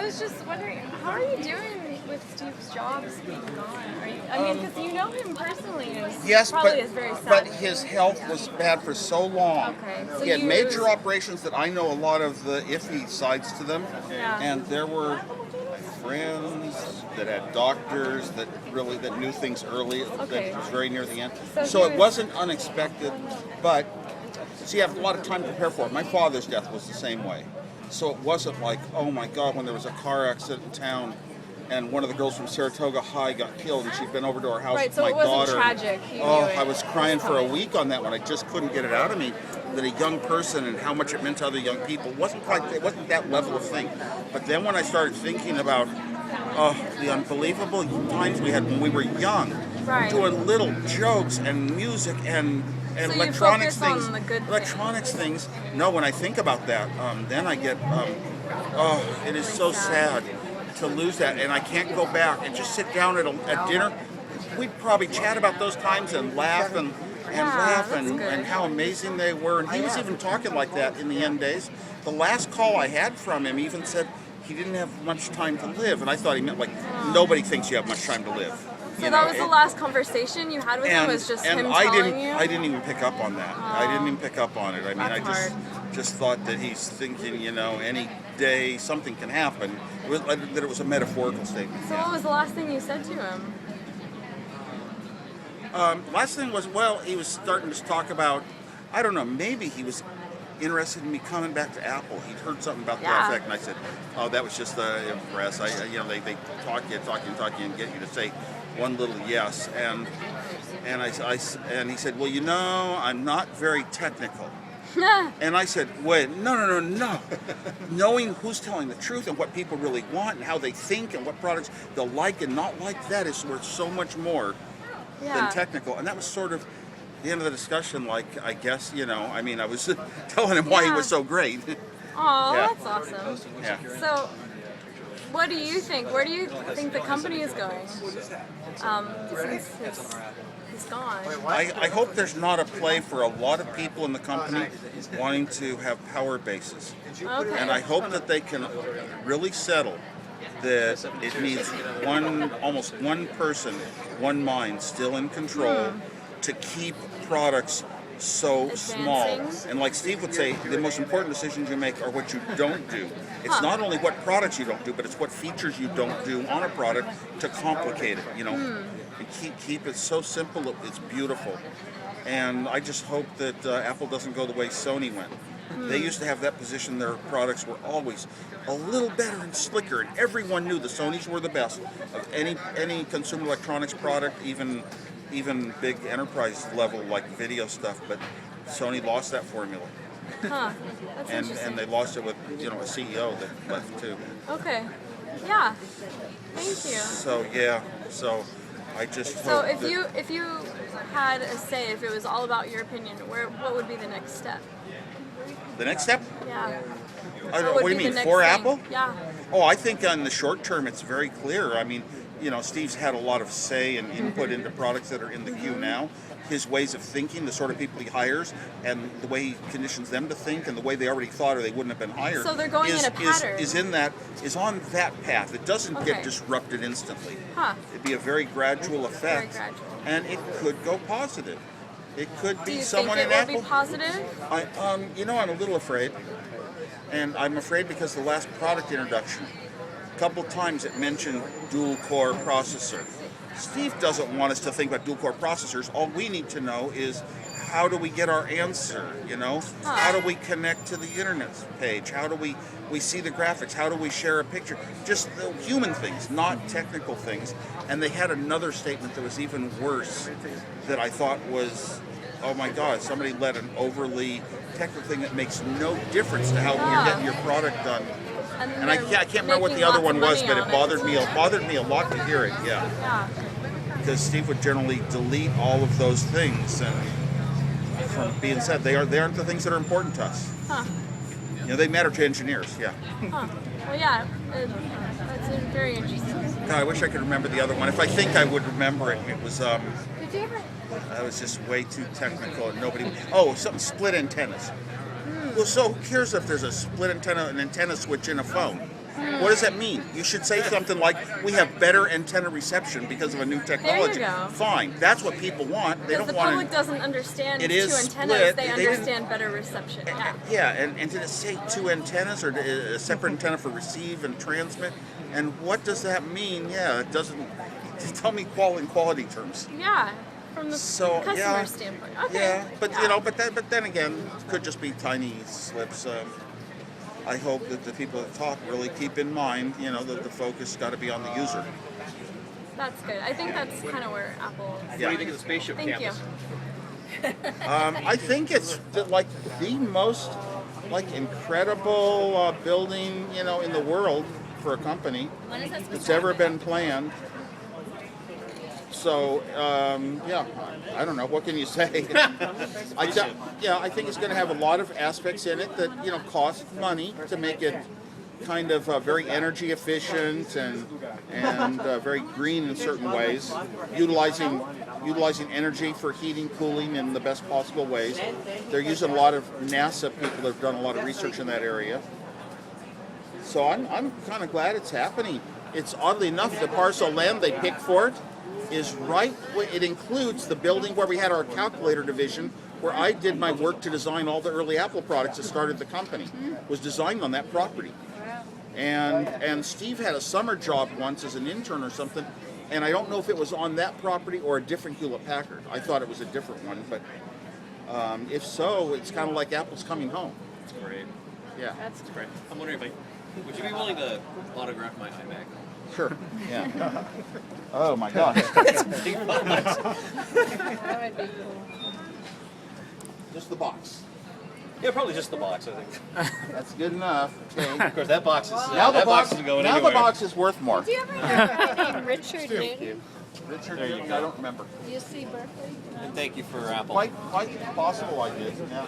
was just wondering, how are you doing with Steve Jobs being gone? I mean, because you know him personally, and Yes, probably is very sad. but his health was bad for so long. Okay, so He had major operations that I know a lot of the iffy sides to them, and there were friends that had doctors that knew things early. Okay. That was very near the end, So it wasn't unexpected. But so you have a lot of time to prepare for it. My father's death was the same way, so it wasn't like, oh my God, when there was a car accident in town. And one of the girls from Saratoga High got killed, and she'd been over to our house with my daughter. Right, so it wasn't tragic. I was crying for a week on that one. I just couldn't get it out of me that a young person and how much it meant to other young people it wasn't that level of thing. But then when I started thinking about the unbelievable times we had when we were young, doing little jokes and music and so electronics things, on the good things. No, when I think about that, then I get, it is so sad to lose that, and I can't go back and just sit down at dinner. We'd probably chat about those times and laugh and how amazing they were. And he was even talking like that in the end days. The last call I had from him even said he didn't have much time to live, and I thought he meant like nobody thinks you have much time to live. So that was the last conversation you had with him, was just him telling you? I didn't even pick up on that. I didn't even pick up on it. I mean, I just thought that he's thinking, any day something can happen. That it was a metaphorical statement. So what was the last thing you said to him? Last thing was, he was starting to talk about, I don't know, maybe he was interested in me coming back to Apple. He'd heard something about that effect, and I said, oh, that was just the press. They talk you and get you to say one little yes. And he said, well, I'm not very technical. And I said, wait, no. Knowing who's telling the truth and what people really want and how they think and what products they'll like and not like, that is worth so much more than technical. And that was sort of the end of the discussion, I guess, I was telling him why he was so great. Oh, that's awesome. Yeah. So, what do you think? Where do you think the company is going? Since he's gone. I hope there's not a play for a lot of people in the company wanting to have power bases. Okay. And I hope that they can really settle that it needs almost one person, one mind still in control to keep products so small. And like Steve would say, the most important decisions you make are what you don't do. It's not only what products you don't do, but it's what features you don't do on a product to complicate it, And keep it so simple, it's beautiful. And I just hope that Apple doesn't go the way Sony went. They used to have that position. Their products were always a little better and slicker, and everyone knew the Sonys were the best of any consumer electronics product, even big enterprise level like video stuff. But Sony lost that formula. That's and interesting. they lost it with a CEO that left too. Okay. Yeah. Thank you. So I just So hope if you had a say, if it was all about your opinion, what would be the next step? the next step. Yeah. What do you mean for Apple? Yeah. Oh, I think in the short term it's very clear. I mean, Steve's had a lot of say and input into products that are in the queue now. His ways of thinking, the sort of people he hires, and the way he conditions them to think, and the way they already thought or they wouldn't have been hired. So they're going in a pattern. Is on that path. It doesn't get disrupted instantly. It'd be a very gradual effect, and it could go positive. It could be someone in Apple. Do you think it will be positive? I'm a little afraid, and I'm afraid because the last product introduction, a couple times it mentioned dual-core processor. Steve doesn't want us to think about dual-core processors. All we need to know is how do we get our answer, How do we connect to the internet page? How do we see the graphics? How do we share a picture? Just the human things, not technical things. And they had another statement that was even worse that I thought was, oh my God, somebody let an overly technical thing that makes no difference to how you're getting your product done. And I can't remember what the other one was, but it bothered me a lot to hear it. Yeah. Because Steve would generally delete all of those things, and from being said, they aren't the things that are important to us. They matter to engineers. Yeah. Well, yeah, that's very interesting. God, I wish I could remember the other one. If I think I would remember it, it was. Did you ever? That was just way too technical, and nobody. Oh, something split antennas. Well, so who cares if there's a split antenna, an antenna switch in a phone? What does that mean? You should say something like, we have better antenna reception because of a new technology. go. Fine, that's what people want. They Because don't the want public doesn't understand It two is antennas, split. they They didn't- understand better reception. Yeah. Yeah, and did it say 2 antennas or a separate antenna for receive and transmit? And what does that mean? Yeah, it doesn't. Tell me in quality terms. Yeah, from the So, customer yeah. standpoint. Okay. Yeah, but but then again, it could just be tiny slips. I hope that the people that talk really keep in mind, that the focus got to be on the user. That's good. I think that's kind of where Apple is. Yeah. What do you think of the spaceship Thank campus? I think it's the most incredible building in the world for a company that's ever been planned. So yeah, I don't know. What can you say? I think it's going to have a lot of aspects in it that cost money to make it kind of very energy efficient and very green in certain ways, utilizing energy for heating, cooling in the best possible ways. They're using a lot of NASA people that have done a lot of research in that area. So I'm kind of glad it's happening. It's oddly enough, the parcel of land they picked for it is right. It includes the building where we had our calculator division, where I did my work to design all the early Apple products that started the company. Was designed on that property. And Steve had a summer job once as an intern or something, and I don't know if it was on that property or a different Hewlett-Packard. I thought it was a different one, but if so, it's kind of like Apple's coming home. That's great. Yeah. That's Great. I'm wondering would you be willing to autograph my iMac? Sure. Yeah. Oh my gosh. That would be cool. Just the box. Yeah, probably just the box, I think. That's good enough. Okay. Of course, that box is Now the that box box is going now anywhere. the box is worth more. Do you ever have a guy named Richard Newton? Richard, There you I go. don't remember. UC Berkeley? And thank you for Apple. Quite possible I did. Yeah.